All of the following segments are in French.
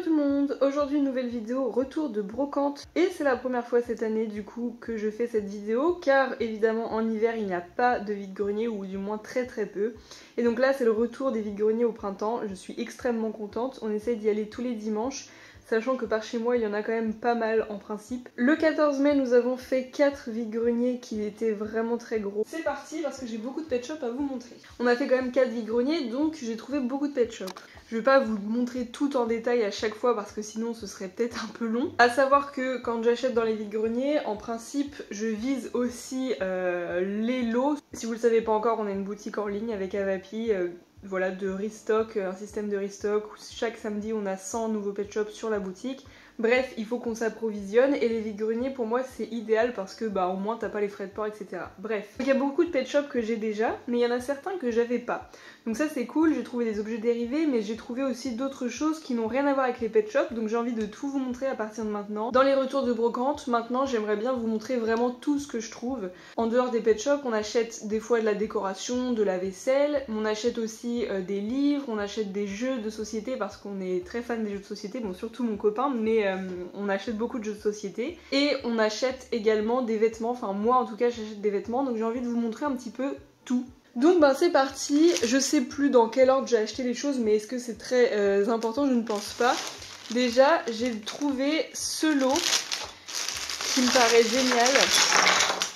Hello tout le monde, aujourd'hui une nouvelle vidéo retour de brocante et c'est la première fois cette année du coup que je fais cette vidéo car évidemment en hiver il n'y a pas de vide-grenier ou du moins très peu et donc là c'est le retour des vide-greniers au printemps. Je suis extrêmement contente, on essaie d'y aller tous les dimanches sachant que par chez moi il y en a quand même pas mal en principe. Le 14 mai nous avons fait 4 vide-greniers qui étaient vraiment très gros. C'est parti parce que j'ai beaucoup de pet shop à vous montrer. On a fait quand même 4 vide-greniers donc j'ai trouvé beaucoup de pet shop. Je vais pas vous montrer tout en détail à chaque fois parce que sinon ce serait peut-être un peu long. A savoir que quand j'achète dans les vide-greniers, en principe je vise aussi les lots. Si vous le savez pas encore, on a une boutique en ligne avec Avapi. Voilà, de restock, un système de restock où chaque samedi on a 100 nouveaux pet shops sur la boutique. Bref, il faut qu'on s'approvisionne et les vide-greniers pour moi c'est idéal parce que bah au moins t'as pas les frais de port, etc. Bref, il y a beaucoup de pet shops que j'ai déjà, mais il y en a certains que j'avais pas. Donc ça c'est cool, j'ai trouvé des objets dérivés, mais j'ai trouvé aussi d'autres choses qui n'ont rien à voir avec les pet shops, donc j'ai envie de tout vous montrer à partir de maintenant. Dans les retours de brocante, maintenant j'aimerais bien vous montrer vraiment tout ce que je trouve. En dehors des pet shops, on achète des fois de la décoration, de la vaisselle, on achète aussi des livres, on achète des jeux de société parce qu'on est très fan des jeux de société, bon surtout mon copain, mais on achète beaucoup de jeux de société. Et on achète également des vêtements, enfin moi en tout cas j'achète des vêtements, donc j'ai envie de vous montrer un petit peu tout. Donc ben c'est parti, je sais plus dans quel ordre j'ai acheté les choses, mais est-ce que c'est très important? Je ne pense pas. Déjà j'ai trouvé ce lot qui me paraît génial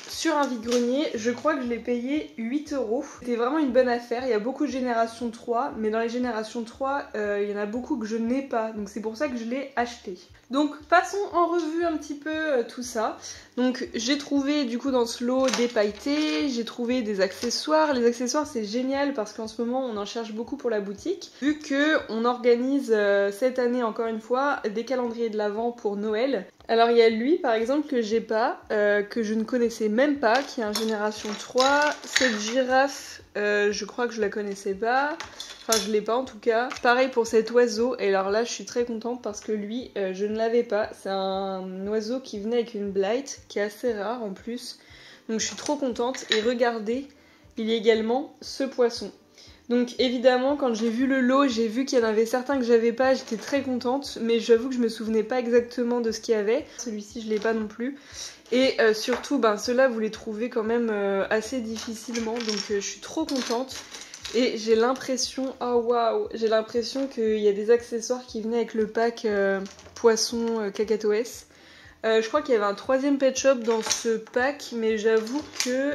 sur un vide-grenier. Je crois que je l'ai payé 8 €. C'était vraiment une bonne affaire. Il y a beaucoup de génération 3, mais dans les générations 3 il y en a beaucoup que je n'ai pas, donc c'est pour ça que je l'ai acheté. Donc passons en revue un petit peu tout ça. Donc j'ai trouvé du coup dans ce lot des pailletés, j'ai trouvé des accessoires. Les accessoires c'est génial parce qu'en ce moment on en cherche beaucoup pour la boutique. Vu que on organise cette année encore une fois des calendriers de l'Avent pour Noël. Alors il y a lui par exemple que j'ai pas, que je ne connaissais même pas, qui est un génération 3. Cette girafe, je crois que je la connaissais pas. Enfin je l'ai pas en tout cas. Pareil pour cet oiseau, et alors là je suis très contente parce que lui je ne l'avais pas. C'est un oiseau qui venait avec une blight qui est assez rare en plus. Donc je suis trop contente. Et regardez, il y a également ce poisson. Donc évidemment quand j'ai vu le lot, j'ai vu qu'il y en avait certains que j'avais pas, j'étais très contente. Mais j'avoue que je me souvenais pas exactement de ce qu'il y avait. Celui-ci je l'ai pas non plus. Et surtout ben, ceux-là vous les trouvez quand même assez difficilement. Donc je suis trop contente. Et j'ai l'impression, oh waouh, j'ai l'impression qu'il y a des accessoires qui venaient avec le pack poisson cacatoès. Je crois qu'il y avait un troisième pet shop dans ce pack, mais j'avoue que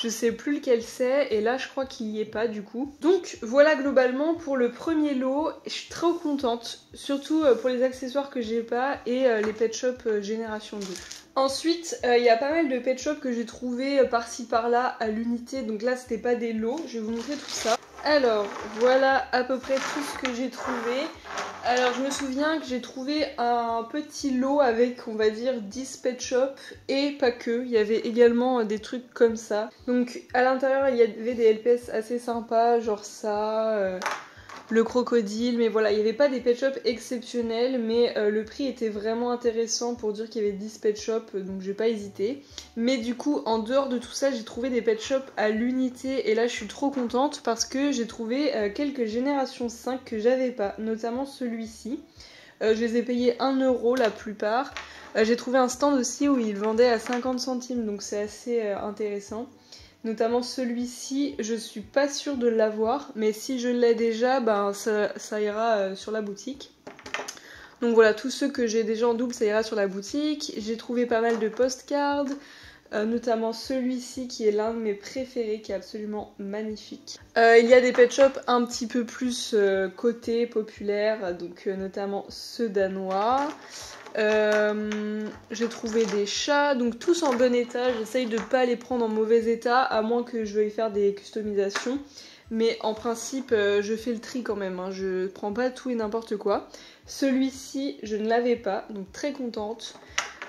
je sais plus lequel c'est, et là je crois qu'il y est pas du coup. Donc voilà globalement pour le premier lot, je suis trop contente, surtout pour les accessoires que j'ai pas et les pet shop génération 2. Ensuite, il y a pas mal de pet shop que j'ai trouvé par-ci par-là à l'unité, donc là c'était pas des lots, je vais vous montrer tout ça. Alors voilà à peu près tout ce que j'ai trouvé. Alors je me souviens que j'ai trouvé un petit lot avec on va dire 10 pet shop et pas que, il y avait également des trucs comme ça. Donc à l'intérieur il y avait des LPS assez sympas, genre ça, le crocodile, mais voilà, il n'y avait pas des pet shops exceptionnels, mais le prix était vraiment intéressant pour dire qu'il y avait 10 pet shops, donc j'ai pas hésité. Mais du coup, en dehors de tout ça, j'ai trouvé des pet shops à l'unité, et là je suis trop contente parce que j'ai trouvé quelques générations 5 que j'avais pas, notamment celui-ci. Je les ai payés 1 € la plupart. J'ai trouvé un stand aussi où ils vendaient à 50 centimes, donc c'est assez intéressant. Notamment celui-ci, je suis pas sûre de l'avoir, mais si je l'ai déjà, ben ça ira sur la boutique. Donc voilà, tous ceux que j'ai déjà en double, ça ira sur la boutique. J'ai trouvé pas mal de postcards, notamment celui-ci qui est l'un de mes préférés, qui est absolument magnifique. Il y a des pet shops un petit peu plus cotés, populaires, donc notamment ce danois. J'ai trouvé des chats, donc tous en bon état, j'essaye de pas les prendre en mauvais état, à moins que je veuille faire des customisations. Mais en principe, je fais le tri quand même, hein. Je prends pas tout et n'importe quoi. Celui-ci, je ne l'avais pas, donc très contente.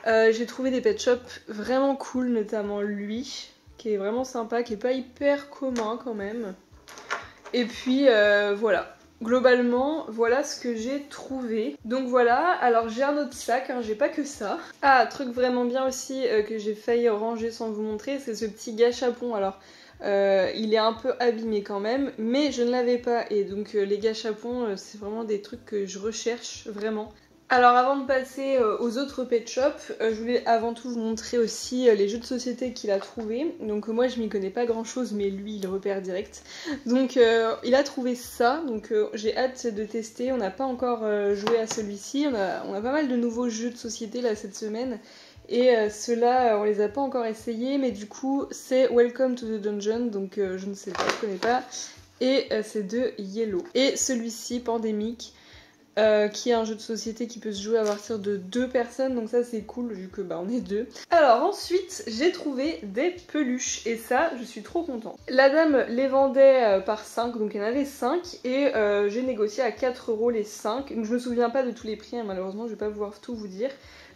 J'ai trouvé des pet shops vraiment cool, notamment lui, qui est vraiment sympa, qui est pas hyper commun quand même. Et puis voilà. Globalement, voilà ce que j'ai trouvé. Donc voilà, alors j'ai un autre sac, hein, j'ai pas que ça. Ah, truc vraiment bien aussi que j'ai failli ranger sans vous montrer, c'est ce petit gâchapon. Alors Il est un peu abîmé quand même, mais je ne l'avais pas et donc les gâchapons c'est vraiment des trucs que je recherche vraiment. Alors avant de passer aux autres pet shops, je voulais avant tout vous montrer aussi les jeux de société qu'il a trouvé. Donc moi je m'y connais pas grand chose mais lui il repère direct. Donc il a trouvé ça, donc j'ai hâte de tester. On n'a pas encore joué à celui-ci, on a pas mal de nouveaux jeux de société là cette semaine. Et ceux-là on les a pas encore essayés mais du coup c'est Welcome to the Dungeon, donc je ne sais pas, je connais pas. Et c'est de Yellow. Et celui-ci, Pandémique. Qui est un jeu de société qui peut se jouer à partir de 2 personnes, donc ça c'est cool vu que on est 2. Alors ensuite j'ai trouvé des peluches et ça je suis trop contente. La dame les vendait par 5, donc il y en avait 5 et j'ai négocié à 4 € les 5. Donc je me souviens pas de tous les prix, hein, malheureusement je vais pas pouvoir tout vous dire,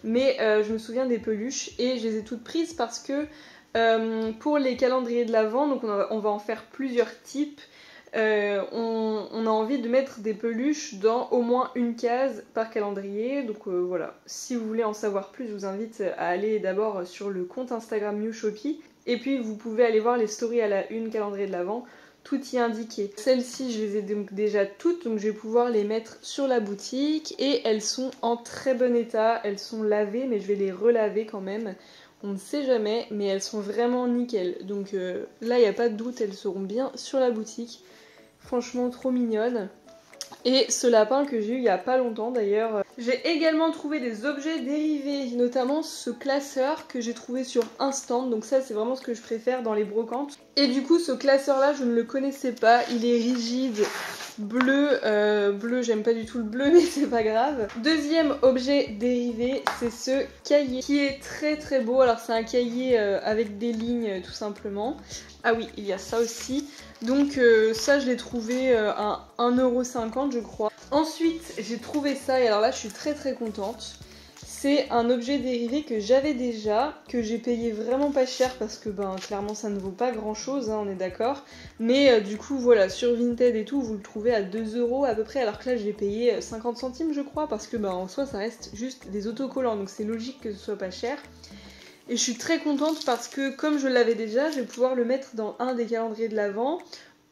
mais je me souviens des peluches et je les ai toutes prises parce que pour les calendriers de l'Avent, donc on va en faire plusieurs types. On a envie de mettre des peluches dans au moins une case par calendrier, donc voilà. Si vous voulez en savoir plus, je vous invite à aller d'abord sur le compte Instagram Newshoppy et puis vous pouvez aller voir les stories à la une calendrier de l'Avent, tout y est indiqué. Celles-ci je les ai donc déjà toutes, donc je vais pouvoir les mettre sur la boutique et elles sont en très bon état, elles sont lavées mais je vais les relaver quand même. On ne sait jamais, mais elles sont vraiment nickel. Donc là, il n'y a pas de doute, elles seront bien sur la boutique. Franchement, trop mignonne. Et ce lapin que j'ai eu il n'y a pas longtemps d'ailleurs. J'ai également trouvé des objets dérivés, notamment ce classeur que j'ai trouvé sur Instant. Donc ça, c'est vraiment ce que je préfère dans les brocantes. Et du coup, ce classeur-là, je ne le connaissais pas. Il est rigide, bleu. Bleu, j'aime pas du tout le bleu, mais c'est pas grave. Deuxième objet dérivé, c'est ce cahier qui est très très beau. Alors c'est un cahier avec des lignes tout simplement. Ah oui, il y a ça aussi. Donc ça je l'ai trouvé à 1,50 € je crois. Ensuite j'ai trouvé ça et alors là je suis très très contente. C'est un objet dérivé que j'avais déjà, que j'ai payé vraiment pas cher parce que clairement ça ne vaut pas grand chose, hein, on est d'accord. Mais du coup voilà, sur Vinted et tout vous le trouvez à 2 € à peu près, alors que là je l'ai payé 50 centimes je crois, parce que en soi ça reste juste des autocollants, donc c'est logique que ce soit pas cher. Et je suis très contente parce que comme je l'avais déjà, je vais pouvoir le mettre dans un des calendriers de l'Avent.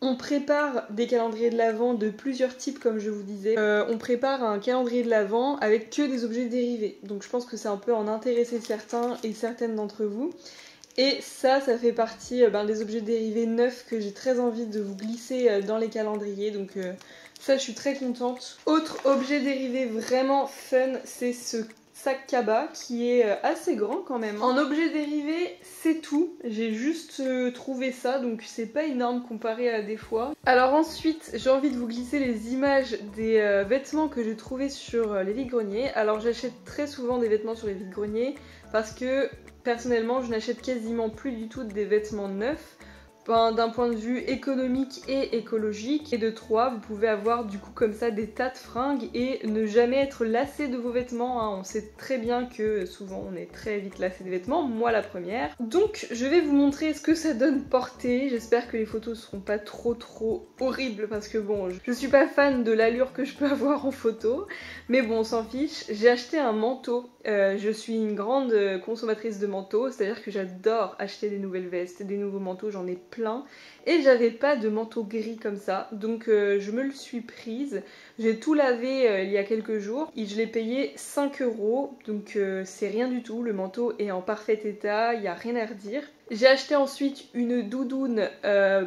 On prépare des calendriers de l'Avent de plusieurs types comme je vous disais. On prépare un calendrier de l'Avent avec que des objets dérivés. Donc je pense que c'est un peu en intéresser certains et certaines d'entre vous. Et ça fait partie des objets dérivés neufs que j'ai très envie de vous glisser dans les calendriers. Donc ça je suis très contente. Autre objet dérivé vraiment fun, c'est ce sac Kaba qui est assez grand quand même. En objet dérivé, c'est tout. J'ai juste trouvé ça, donc c'est pas énorme comparé à des fois. Alors ensuite, j'ai envie de vous glisser les images des vêtements que j'ai trouvés sur les vide-greniers. Alors j'achète très souvent des vêtements sur les vide-greniers parce que personnellement, je n'achète quasiment plus du tout des vêtements neufs. D'un point de vue économique et écologique. Et de 3, vous pouvez avoir du coup comme ça des tas de fringues et ne jamais être lassé de vos vêtements, hein. On sait très bien que souvent on est très vite lassé des vêtements, moi la première. Donc je vais vous montrer ce que ça donne porté. J'espère que les photos seront pas trop horribles parce que bon, je suis pas fan de l'allure que je peux avoir en photo. Mais bon, on s'en fiche. J'ai acheté un manteau. Je suis une grande consommatrice de manteaux, c'est-à-dire que j'adore acheter des nouvelles vestes, des nouveaux manteaux, j'en ai plein. Et j'avais pas de manteau gris comme ça, donc je me le suis prise. J'ai tout lavé il y a quelques jours et je l'ai payé 5 €, donc c'est rien du tout. Le manteau est en parfait état, il n'y a rien à redire. J'ai acheté ensuite une doudoune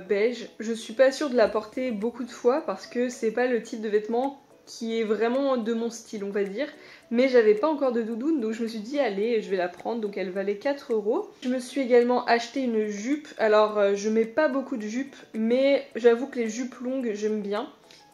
beige. Je suis pas sûre de la porter beaucoup de fois parce que c'est pas le type de vêtement qui est vraiment de mon style, on va dire. Mais j'avais pas encore de doudoune, donc je me suis dit allez, je vais la prendre, donc elle valait 4 €. Je me suis également acheté une jupe. Alors je mets pas beaucoup de jupes, mais j'avoue que les jupes longues j'aime bien.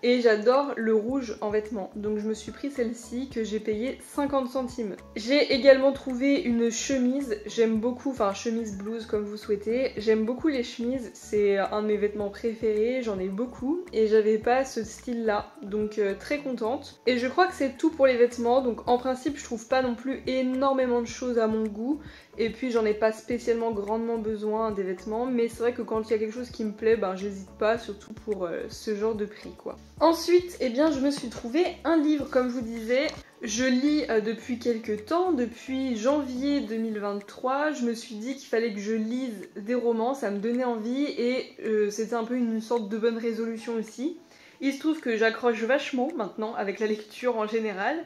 Et j'adore le rouge en vêtements, donc je me suis pris celle-ci que j'ai payé 50 centimes. J'ai également trouvé une chemise, j'aime beaucoup, enfin chemise blouse comme vous souhaitez. J'aime beaucoup les chemises, c'est un de mes vêtements préférés, j'en ai beaucoup. Et j'avais pas ce style là, donc très contente. Et je crois que c'est tout pour les vêtements, donc en principe je trouve pas non plus énormément de choses à mon goût. Et puis j'en ai pas spécialement grandement besoin des vêtements, mais c'est vrai que quand il y a quelque chose qui me plaît, j'hésite pas, surtout pour ce genre de prix quoi. Ensuite, eh bien, je me suis trouvé un livre, comme je vous disais. Je lis depuis quelques temps, depuis janvier 2023. Je me suis dit qu'il fallait que je lise des romans, ça me donnait envie et c'était un peu une sorte de bonne résolution aussi. Il se trouve que j'accroche vachement maintenant avec la lecture en général.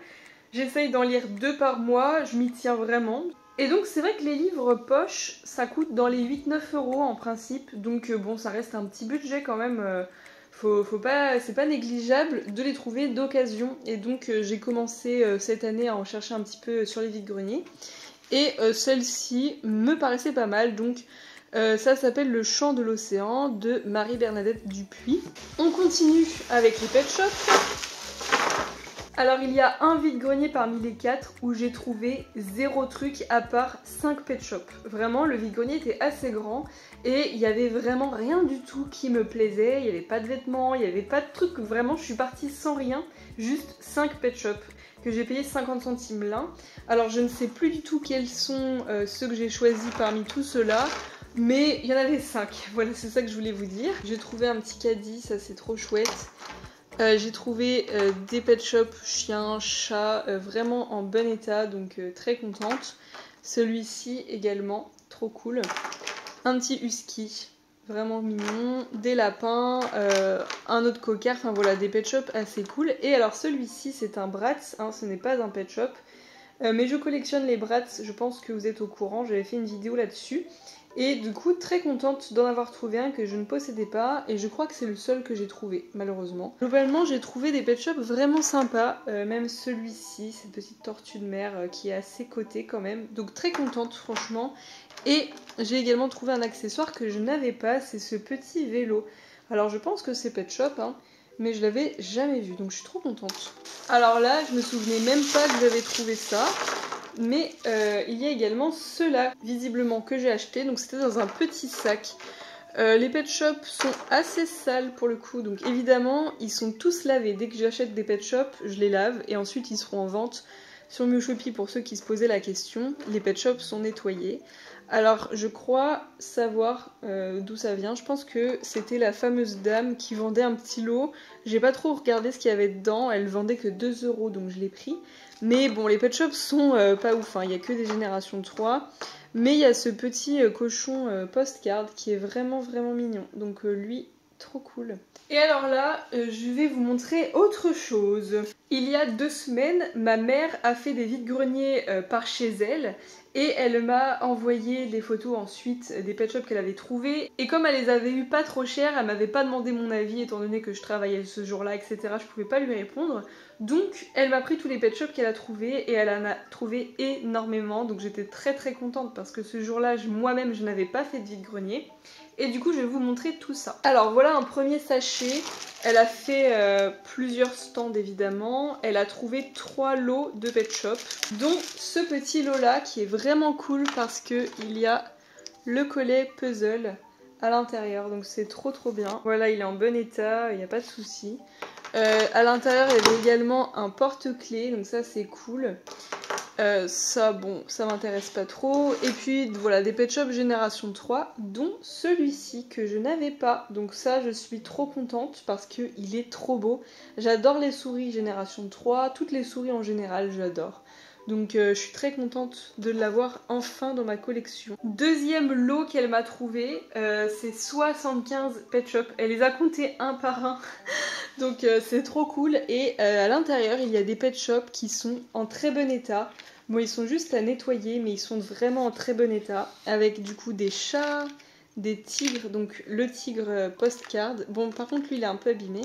J'essaye d'en lire 2 par mois, je m'y tiens vraiment. Et donc c'est vrai que les livres poche, ça coûte dans les 8-9 € en principe. Donc bon, ça reste un petit budget quand même. C'est pas négligeable de les trouver d'occasion. Et donc j'ai commencé cette année à en chercher un petit peu sur les vides-greniers. Et celle-ci me paraissait pas mal. Donc ça s'appelle Le Chant de l'Océan de Marie-Bernadette Dupuis. On continue avec les pet shops. Alors il y a un vide-grenier parmi les 4 où j'ai trouvé 0 truc à part 5 pet shops. Vraiment, le vide-grenier était assez grand et il y avait vraiment rien du tout qui me plaisait. Il n'y avait pas de vêtements, il n'y avait pas de trucs. Vraiment, je suis partie sans rien, juste 5 pet shops que j'ai payé 50 centimes l'un. Alors je ne sais plus du tout quels sont ceux que j'ai choisis parmi tous ceux-là. Mais il y en avait 5, voilà, c'est ça que je voulais vous dire. J'ai trouvé un petit caddie, ça c'est trop chouette. J'ai trouvé des pet shops chiens, chats, vraiment en bon état, donc très contente. Celui-ci également, trop cool. Un petit husky, vraiment mignon. Des lapins, un autre cocker, enfin voilà, des pet shops assez cool. Et alors celui-ci, c'est un Bratz, hein, ce n'est pas un pet shop. Mais je collectionne les Bratz, je pense que vous êtes au courant, j'avais fait une vidéo là-dessus. Et du coup, très contente d'en avoir trouvé un que je ne possédais pas, et je crois que c'est le seul que j'ai trouvé, malheureusement. Globalement, j'ai trouvé des pet shops vraiment sympas, même celui-ci, cette petite tortue de mer qui est assez cotée quand même. Donc très contente, franchement. Et j'ai également trouvé un accessoire que je n'avais pas, c'est ce petit vélo. Alors je pense que c'est pet shop, hein, mais je l'avais jamais vu, donc je suis trop contente. Alors là, je me souvenais même pas que j'avais trouvé ça. Mais il y a également ceux-là, visiblement, que j'ai acheté. Donc c'était dans un petit sac. Les pet shops sont assez sales pour le coup. Donc évidemment, ils sont tous lavés. Dès que j'achète des pet shops, je les lave. Et ensuite, ils seront en vente sur Mioshopee pour ceux qui se posaient la question. Les pet shops sont nettoyés. Alors, je crois savoir d'où ça vient. Je pense que c'était la fameuse dame qui vendait un petit lot. J'ai pas trop regardé ce qu'il y avait dedans. Elle vendait que 2 €, donc je l'ai pris. Mais bon, les pet shops sont pas ouf, hein. Il n'y a que des générations 3. Mais il y a ce petit cochon postcard qui est vraiment vraiment mignon. Donc lui, trop cool. Et alors là, je vais vous montrer autre chose. Il y a 2 semaines, ma mère a fait des vides-greniers par chez elle. Et elle m'a envoyé des photos ensuite des pet shops qu'elle avait trouvés. Et comme elle les avait eu pas trop chères, elle m'avait pas demandé mon avis étant donné que je travaillais ce jour-là, etc. Je pouvais pas lui répondre. Donc elle m'a pris tous les pet shops qu'elle a trouvés et elle en a trouvé énormément. Donc j'étais très très contente parce que ce jour-là, moi-même, je n'avais pas fait de vide-grenier. Et du coup, je vais vous montrer tout ça. Alors voilà un premier sachet. Elle a fait plusieurs stands évidemment. Elle a trouvé 3 lots de pet shop, dont ce petit lot là qui est vraiment cool parce que il y a le collet puzzle à l'intérieur. Donc c'est trop trop bien. Voilà, il est en bon état, il n'y a pas de souci. À l'intérieur, il y avait également un porte-clés, donc ça c'est cool. Ça, bon, ça m'intéresse pas trop. Et puis voilà, des pet shops génération 3, dont celui-ci que je n'avais pas. Donc ça, je suis trop contente parce qu'il est trop beau. J'adore les souris génération 3, toutes les souris en général, j'adore. Donc je suis très contente de l'avoir enfin dans ma collection. Deuxième lot qu'elle m'a trouvé, c'est 75 pet shops. Elle les a comptés un par un. Donc c'est trop cool. Et à l'intérieur, il y a des pet shops qui sont en très bon état. Bon, ils sont juste à nettoyer, mais ils sont vraiment en très bon état. Avec du coup des chats, des tigres. Donc le tigre postcard. Bon, par contre, lui, il est un peu abîmé.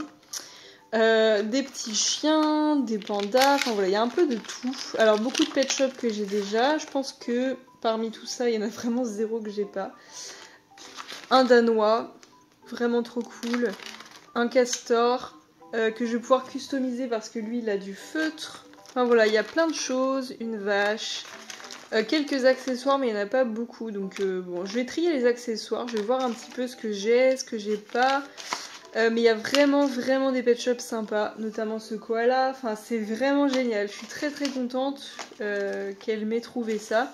Des petits chiens, des pandas, enfin voilà, il y a un peu de tout. Alors beaucoup de pet shops que j'ai déjà, je pense que parmi tout ça, il y en a vraiment 0 que j'ai pas. Un danois, vraiment trop cool. Un castor, que je vais pouvoir customiser parce que lui, il a du feutre. Enfin voilà, il y a plein de choses, une vache, quelques accessoires, mais il n'y en a pas beaucoup. Donc bon, je vais trier les accessoires, je vais voir un petit peu ce que j'ai pas. Mais il y a vraiment des pet shops sympas, notamment ce koala. Enfin, c'est vraiment génial. Je suis très très contente qu'elle m'ait trouvé ça.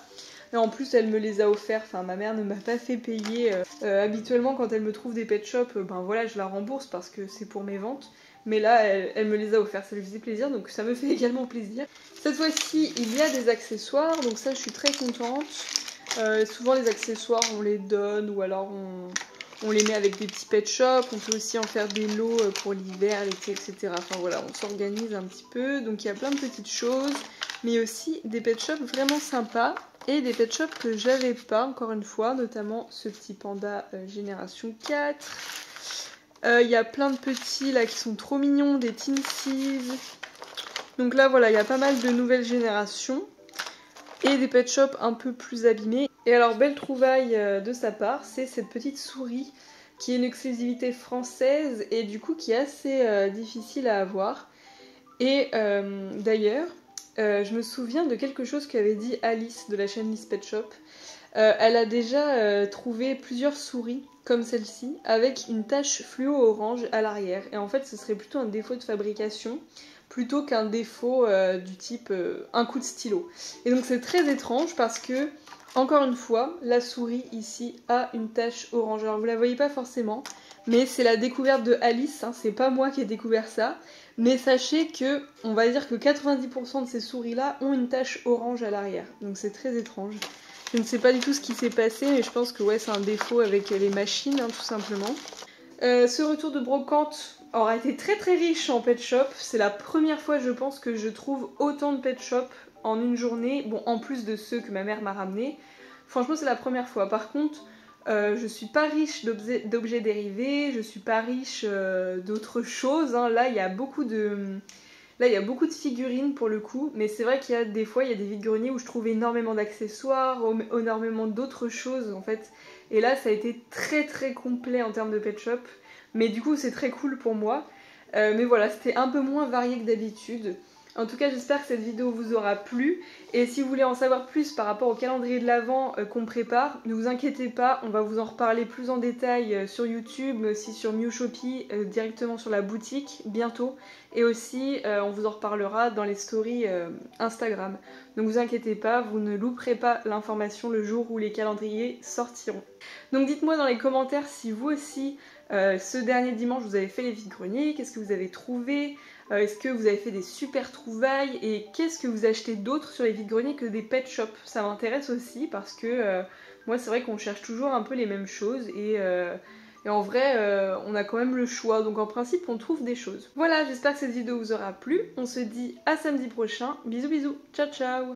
Et en plus, elle me les a offerts. Enfin, ma mère ne m'a pas fait payer. Habituellement, quand elle me trouve des pet shops, ben voilà, je la rembourse parce que c'est pour mes ventes. mais là elle me les a offerts, ça lui faisait plaisir, donc ça me fait également plaisir. Cette fois-ci il y a des accessoires, donc ça je suis très contente. Souvent les accessoires on les donne ou alors on les met avec des petits pet shops, on peut aussi en faire des lots pour l'hiver, l'été, etc. Enfin voilà, on s'organise un petit peu, donc il y a plein de petites choses, mais aussi des pet shops vraiment sympas et des pet shops que j'avais pas, encore une fois, notamment ce petit panda génération 4. Il y a plein de petits là qui sont trop mignons, des Teensies. Donc là voilà, il y a pas mal de nouvelles générations et des pet shops un peu plus abîmés. Et alors belle trouvaille de sa part, c'est cette petite souris qui est une exclusivité française et du coup qui est assez difficile à avoir. Et d'ailleurs, je me souviens de quelque chose qu'avait dit Alice de la chaîne Liz Pet Shop. Elle a déjà trouvé plusieurs souris comme celle-ci avec une tache fluo orange à l'arrière. Et en fait ce serait plutôt un défaut de fabrication plutôt qu'un défaut du type un coup de stylo. Et donc c'est très étrange parce que, encore une fois, la souris ici a une tache orange. Alors vous la voyez pas forcément, mais c'est la découverte de Alice, hein, c'est pas moi qui ai découvert ça. Mais sachez que, on va dire que 90% de ces souris là ont une tache orange à l'arrière. Donc c'est très étrange. Je ne sais pas du tout ce qui s'est passé, mais je pense que ouais, c'est un défaut avec les machines, hein, tout simplement. Ce retour de brocante aura été très très riche en pet shop. C'est la première fois je pense que je trouve autant de pet shop en une journée. Bon, en plus de ceux que ma mère m'a ramenés. Franchement c'est la première fois. Par contre je suis pas riche d'objets dérivés, je suis pas riche d'autres choses, hein. Là il y a beaucoup de figurines pour le coup, mais c'est vrai qu'il y a des fois il y a des vides-greniers où je trouve énormément d'accessoires, énormément d'autres choses en fait. Et là ça a été très très complet en termes de pet shop, mais du coup c'est très cool pour moi. Mais voilà, c'était un peu moins varié que d'habitude. En tout cas j'espère que cette vidéo vous aura plu, et si vous voulez en savoir plus par rapport au calendrier de l'Avent qu'on prépare, ne vous inquiétez pas, on va vous en reparler plus en détail sur YouTube, mais aussi sur Miu Shopee, directement sur la boutique bientôt, et aussi on vous en reparlera dans les stories Instagram. Donc vous inquiétez pas, vous ne louperez pas l'information le jour où les calendriers sortiront. Donc dites-moi dans les commentaires si vous aussi, ce dernier dimanche, vous avez fait les vides-greniers, qu'est-ce que vous avez trouvé, est-ce que vous avez fait des super trouvailles, et qu'est-ce que vous achetez d'autre sur les vides-greniers que des pet shops? Ça m'intéresse aussi parce que moi c'est vrai qu'on cherche toujours un peu les mêmes choses et en vrai on a quand même le choix, donc en principe on trouve des choses. Voilà, j'espère que cette vidéo vous aura plu, on se dit à samedi prochain, bisous bisous, ciao ciao.